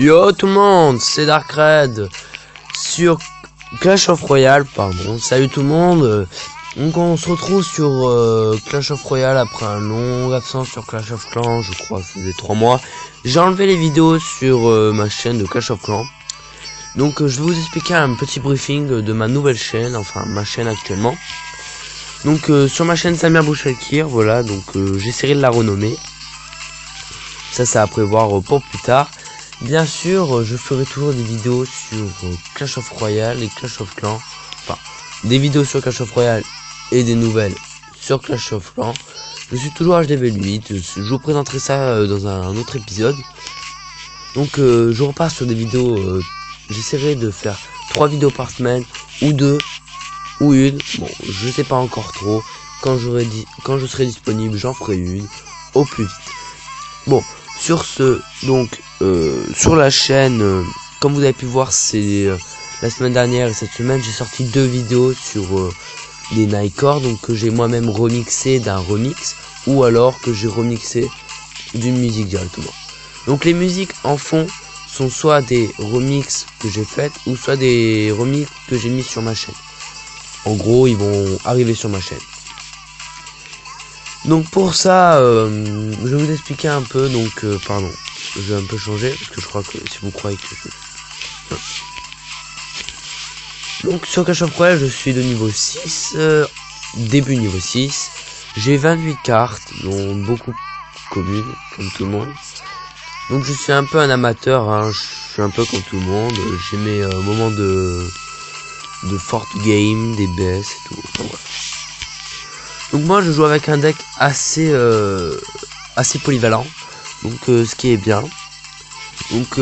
Yo tout le monde, c'est Dark Red sur Clash of Royale, pardon. Salut tout le monde. Donc on se retrouve sur Clash of Royale après un long absence sur Clash of Clans, je crois que c'était 3 mois. J'ai enlevé les vidéos sur ma chaîne de Clash of Clans. Donc je vais vous expliquer un petit briefing de ma nouvelle chaîne, enfin ma chaîne actuellement. Donc sur ma chaîne Samir Bouchalkir, voilà, donc j'essaierai de la renommer. Ça c'est à prévoir pour plus tard. Bien sûr, je ferai toujours des vidéos sur Clash of Royale et Clash of Clans. Enfin, des vidéos sur Clash of Royale et des nouvelles sur Clash of Clans. Je suis toujours HDV8. Je vous présenterai ça dans un autre épisode. Donc, je repars sur des vidéos. J'essaierai de faire 3 vidéos par semaine, ou 2, ou une. Bon, je sais pas encore trop. Quand je serai disponible, j'en ferai une au plus vite. Bon, sur ce, donc sur la chaîne, comme vous avez pu voir, c'est la semaine dernière et cette semaine, j'ai sorti 2 vidéos sur des Nightcore, donc que j'ai moi-même remixé d'un remix, ou alors que j'ai remixé d'une musique directement. Donc les musiques en fond sont soit des remixes que j'ai faites, ou soit des remixes que j'ai mis sur ma chaîne. En gros, ils vont arriver sur ma chaîne. Donc pour ça, je vais vous expliquer un peu, donc pardon, je vais un peu changer, parce que je crois que si vous croyez que Donc sur Clash of Royale, je suis de niveau 6, début niveau 6, j'ai 28 cartes, dont beaucoup communes, comme tout le monde. Donc je suis un peu un amateur, hein, je suis un peu comme tout le monde, j'ai mes moments de fort game, des BS et tout, enfin, voilà. Donc moi je joue avec un deck assez polyvalent, donc ce qui est bien. Donc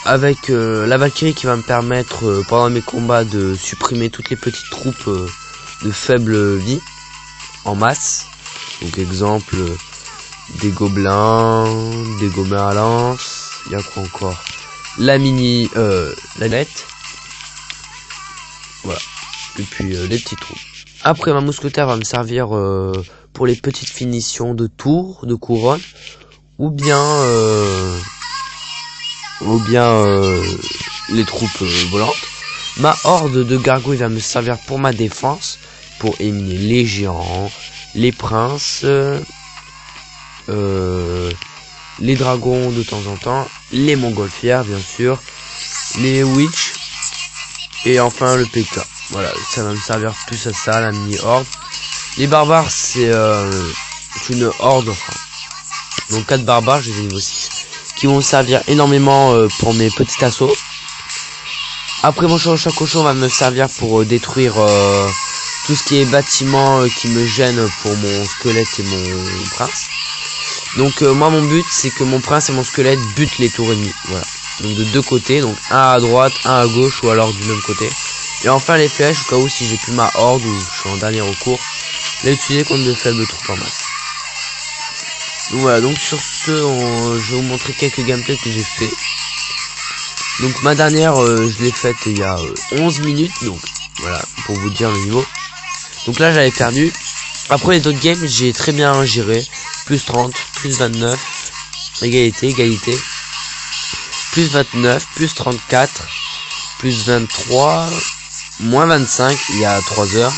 avec la Valkyrie qui va me permettre pendant mes combats de supprimer toutes les petites troupes de faible vie en masse. Donc exemple des gobelins à lance, il y a quoi encore, la mini la nette, voilà, et puis les petites troupes. Après, ma mousquetaire va me servir pour les petites finitions de tours, de couronne, ou bien les troupes volantes. Ma horde de gargouilles va me servir pour ma défense, pour éliminer les géants, les princes, les dragons de temps en temps, les montgolfières bien sûr, les witch, et enfin le PK. Voilà, ça va me servir plus à ça, la mini-horde. Les barbares, c'est une horde, enfin, donc 4 barbares, j'ai des niveau 6, qui vont me servir énormément pour mes petits assauts. Après, mon chevaucheur cochon va me servir pour détruire tout ce qui est bâtiment qui me gêne pour mon squelette et mon prince. Donc moi, mon but, c'est que mon prince et mon squelette butent les tours ennemis, voilà. Donc de deux côtés, donc un à droite, un à gauche, ou alors du même côté. Et enfin les flèches, au cas où si j'ai plus ma horde ou je suis en dernier recours, les utiliser contre de faibles troupes en masse. Donc voilà, donc sur ce, je vais vous montrer quelques gameplays que j'ai fait. Donc ma dernière, je l'ai faite il y a 11 minutes, donc voilà, pour vous dire le niveau. Donc là j'avais perdu. Après les autres games, j'ai très bien géré. Plus 30, plus 29, égalité. Plus 29, plus 34, plus 23... moins 25 il y a 3 heures.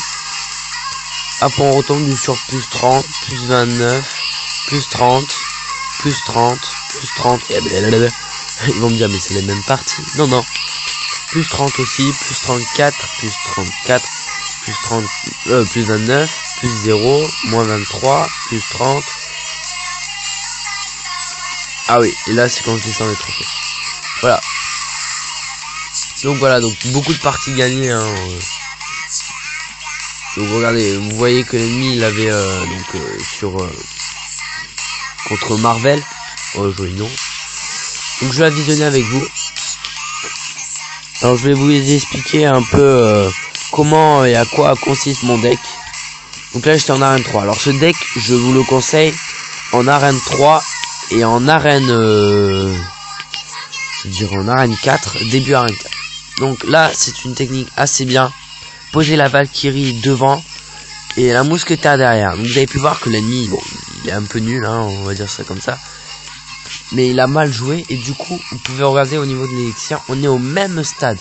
Après on retombe sur plus 30, plus 29, plus 30, plus 30, plus 30. Et blablabla. Ils vont me dire mais c'est les mêmes parties. Non. Plus 30 aussi, plus 34, plus 34, plus 30, plus 29, plus 0, moins 23, plus 30. Ah oui, et là c'est quand je descends les trophées. Voilà. Donc voilà, donc beaucoup de parties gagnées, hein. Donc regardez, vous voyez que l'ennemi il avait sur contre Marvel. Oh joli nom. Donc je vais la visionner avec vous. Alors je vais vous expliquer un peu comment et à quoi consiste mon deck. Donc là j'étais en arène 3. Alors ce deck je vous le conseille en arène 3 et en arène je dirais en arène 4, début arène 4. Donc là c'est une technique assez bien. Posez la Valkyrie devant et la mousquetaire derrière. Donc vous avez pu voir que l'ennemi, bon, il est un peu nul, hein, on va dire ça comme ça. mais il a mal joué. Et du coup, vous pouvez regarder au niveau de l'élixir, on est au même stade.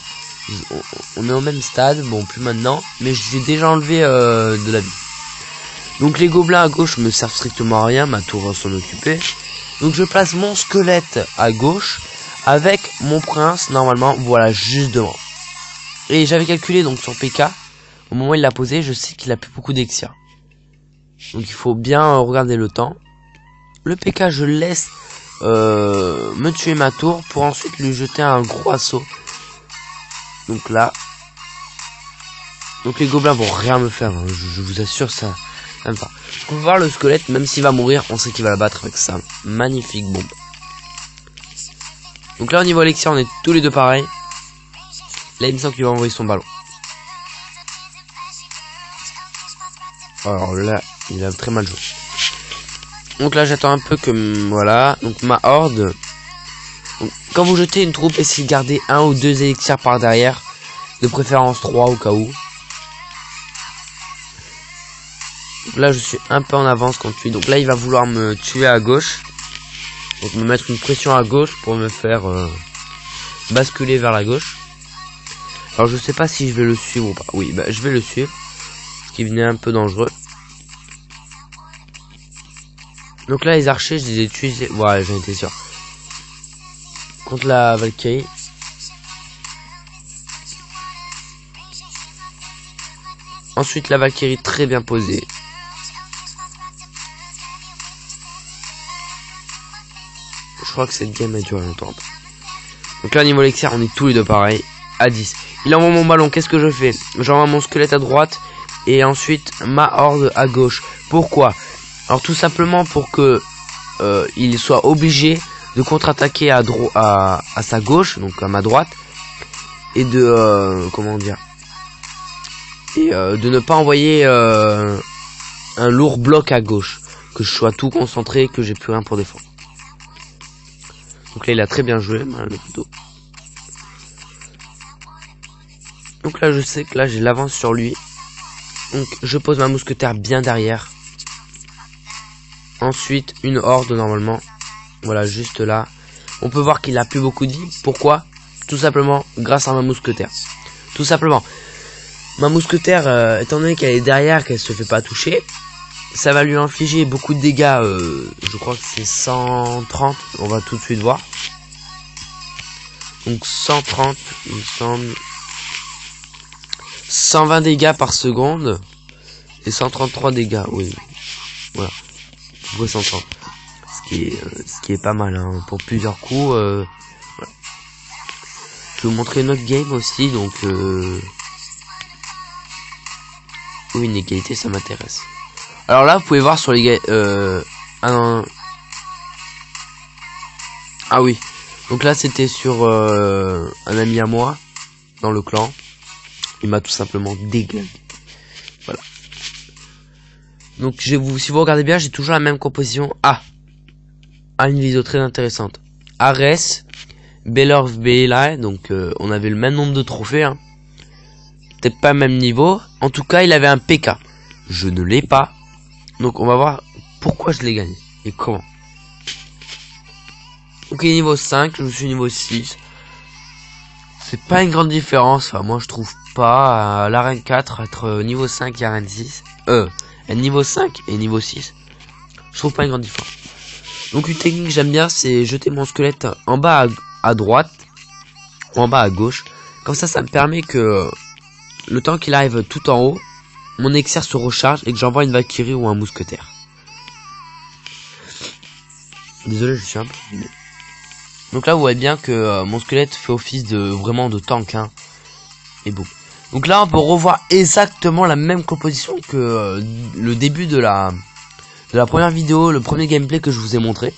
On est au même stade, bon plus maintenant, mais j'ai déjà enlevé de la vie. Donc les gobelins à gauche me servent strictement à rien, ma tour va s'en occuper. Donc je place mon squelette à gauche avec mon prince normalement, voilà, juste devant. Et j'avais calculé donc sur PK, au moment où il l'a posé, je sais qu'il a plus beaucoup d'élixir. Donc il faut bien regarder le temps. Le PK je laisse me tuer ma tour pour ensuite lui jeter un gros assaut. Donc là, donc les gobelins vont rien me faire, hein, je vous assure ça. Même pas. On va voir le squelette, même s'il va mourir, on sait qu'il va la battre avec ça. Magnifique bombe. Donc là au niveau élixir, on est tous les deux pareils. Là il me semble qu'il va envoyer son ballon. Alors là, il a très mal joué. Donc là j'attends un peu que voilà. Donc ma horde. Donc, quand vous jetez une troupe, essayez de garder un ou deux élixirs par derrière. De préférence 3 au cas où. Donc là je suis un peu en avance contre lui. Donc là il va vouloir me tuer à gauche. Donc me mettre une pression à gauche pour me faire basculer vers la gauche. Alors je sais pas si je vais le suivre ou pas. Oui, bah je vais le suivre. Ce qui venait un peu dangereux. Donc là les archers je les ai tués. Voilà, j'en étais sûr. Contre la Valkyrie. Ensuite la Valkyrie très bien posée. Je crois que cette game a duré longtemps. Donc là niveau élixir on est tous les deux pareils. À 10. Il envoie mon ballon, qu'est-ce que je fais? J'envoie mon squelette à droite. Et ensuite ma horde à gauche. Pourquoi? Alors tout simplement pour que il soit obligé de contre-attaquer à sa gauche, donc à ma droite. Et de comment dire, et de ne pas envoyer un lourd bloc à gauche, que je sois tout concentré, que j'ai plus rien pour défendre. Donc là il a très bien joué, le couteau. Donc là je sais que là j'ai l'avance sur lui. Donc je pose ma mousquetaire bien derrière. Ensuite une horde normalement. Voilà, juste là. On peut voir qu'il a plus beaucoup de vie. Pourquoi? Tout simplement grâce à ma mousquetaire. Tout simplement. Ma mousquetaire, étant donné qu'elle est derrière, qu'elle se fait pas toucher, ça va lui infliger beaucoup de dégâts. Je crois que c'est 130. On va tout de suite voir. Donc 130, il me semble. 120 dégâts par seconde. Et 133 dégâts, oui. Voilà. Ouais, 130. Ce qui est pas mal, hein. Pour plusieurs coups. Voilà. Je vais vous montrer une autre game aussi, donc... Oui, une égalité, ça m'intéresse. Alors là, vous pouvez voir sur les... Ah oui. Donc là, c'était sur un ami à moi, dans le clan. Il m'a tout simplement déglingué. Voilà. Donc si vous regardez bien, j'ai toujours la même composition. Une vidéo très intéressante. Ares, Belorv Bela, donc on avait le même nombre de trophées. Hein. Peut-être pas le même niveau. En tout cas, il avait un PK. Je ne l'ai pas. Donc on va voir pourquoi je l'ai gagné. Et comment. Ok, niveau 5, je suis niveau 6. C'est pas une grande différence. Enfin, moi je trouve pas. À l'arène 4, être niveau 5 et arène 6. Niveau 5 et niveau 6. Je trouve pas une grande différence. Donc une technique que j'aime bien, c'est jeter mon squelette en bas à droite. Ou en bas à gauche. Comme ça me permet que le temps qu'il arrive tout en haut, mon élixir se recharge et que j'envoie une Valkyrie ou un mousquetaire. Désolé, je suis un peu... Donc là vous voyez bien que mon squelette fait office de vraiment de tank, hein. Et bon. Donc là on peut revoir exactement la même composition que le début de la première vidéo, le premier gameplay que je vous ai montré.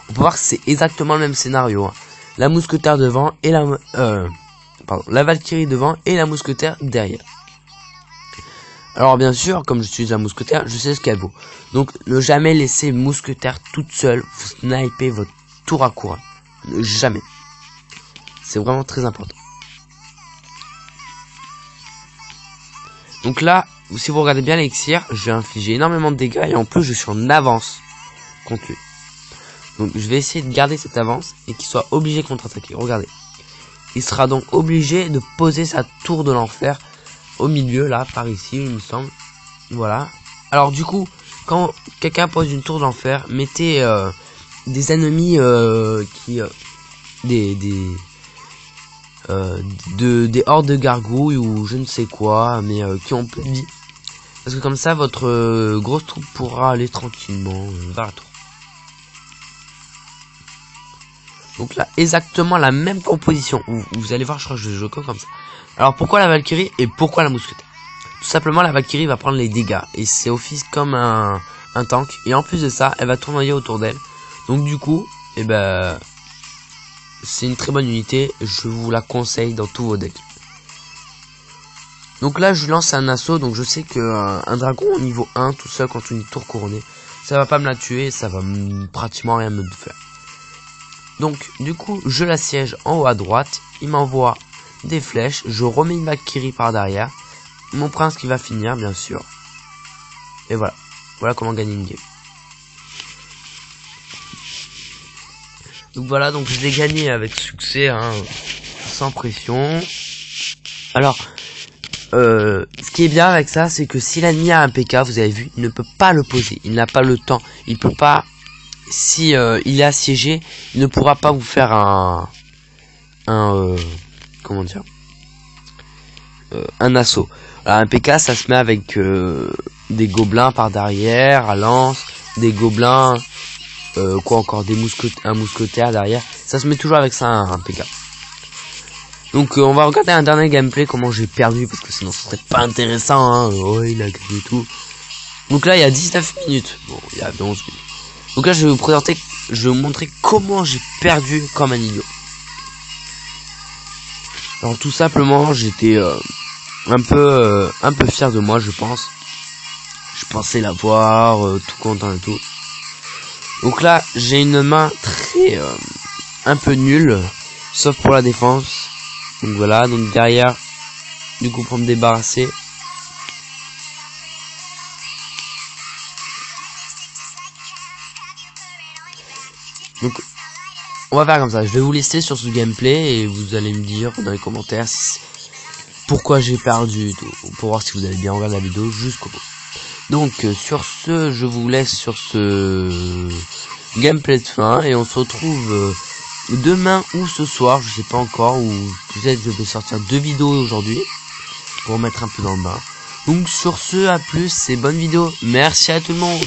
On peut voir que c'est exactement le même scénario, hein. La mousquetaire devant et la Valkyrie devant et la mousquetaire derrière. Alors bien sûr, comme j'utilise la mousquetaire, je sais ce qu'elle vaut. Donc ne jamais laisser mousquetaire toute seule, vous snipez votre tour à courant. Jamais. C'est vraiment très important. Donc là, si vous regardez bien l'élixir, je vais infliger énormément de dégâts et en plus je suis en avance contre lui. Donc je vais essayer de garder cette avance et qu'il soit obligé de contre-attaquer. Regardez. Il sera donc obligé de poser sa tour de l'enfer au milieu, là, par ici, il me semble. Voilà. Alors du coup, quand quelqu'un pose une tour de l'enfer, mettez des ennemis des hordes de gargouilles ou je ne sais quoi, mais qui ont peu de vie. Parce que comme ça, votre grosse troupe pourra aller tranquillement vers la tour. Donc là, exactement la même composition. Vous allez voir, je crois que je joue comme ça. Alors pourquoi la Valkyrie et pourquoi la mousquetaire? Tout simplement, la Valkyrie va prendre les dégâts. Et c'est office comme un tank. Et en plus de ça, elle va tournoyer autour d'elle. Donc du coup, eh ben, c'est une très bonne unité. Je vous la conseille dans tous vos decks. Donc là, je lance un assaut. Donc je sais que un dragon au niveau 1, tout seul contre une tour couronnée, ça va pas me la tuer. Ça va pratiquement rien me faire. Donc du coup, je l'assiège en haut à droite. Il m'envoie des flèches. Je remets une Valkyrie par derrière. Mon prince qui va finir, bien sûr. Et voilà. Voilà comment gagner une game. Donc voilà, donc je l'ai gagné avec succès, hein, sans pression. Alors, ce qui est bien avec ça, c'est que si l'ennemi a un PK, vous avez vu, il ne peut pas le poser. Il n'a pas le temps. Il peut pas... Si il est assiégé, il ne pourra pas vous faire comment dire, un assaut. Alors, un PK, ça se met avec des gobelins par derrière, à lance, des gobelins, quoi encore, un mousquetaire derrière. Ça se met toujours avec ça, un PK. Donc on va regarder un dernier gameplay, comment j'ai perdu, parce que sinon ce serait pas intéressant, hein. Oh, il a gagné tout. Donc là, il y a 19 minutes. Bon, il y a 11 minutes. Donc là, je vais vous montrer comment j'ai perdu comme un idiot. Alors tout simplement, j'étais un peu fier de moi, je pense. Je pensais l'avoir, tout content et tout. Donc là, j'ai une main très un peu nulle, sauf pour la défense. Donc voilà, donc derrière, du coup pour me débarrasser. Donc on va faire comme ça, je vais vous laisser sur ce gameplay et vous allez me dire dans les commentaires pourquoi j'ai perdu, tout, pour voir si vous avez bien regardé la vidéo jusqu'au bout. Donc sur ce, je vous laisse sur ce gameplay de fin et on se retrouve demain ou ce soir, je sais pas encore, ou peut-être je vais sortir 2 vidéos aujourd'hui pour mettre un peu dans le bain. Donc sur ce, à plus et bonne vidéo. Merci à tout le monde.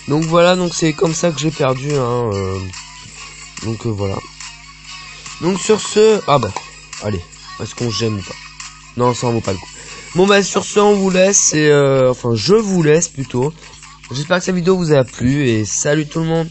Donc voilà, donc c'est comme ça que j'ai perdu, hein. Donc voilà. Donc sur ce, ah bah, allez, est-ce qu'on gêne ou pas? Non, ça en vaut pas le coup. Bon bah sur ce, on vous laisse et enfin je vous laisse plutôt. J'espère que cette vidéo vous a plu et salut tout le monde.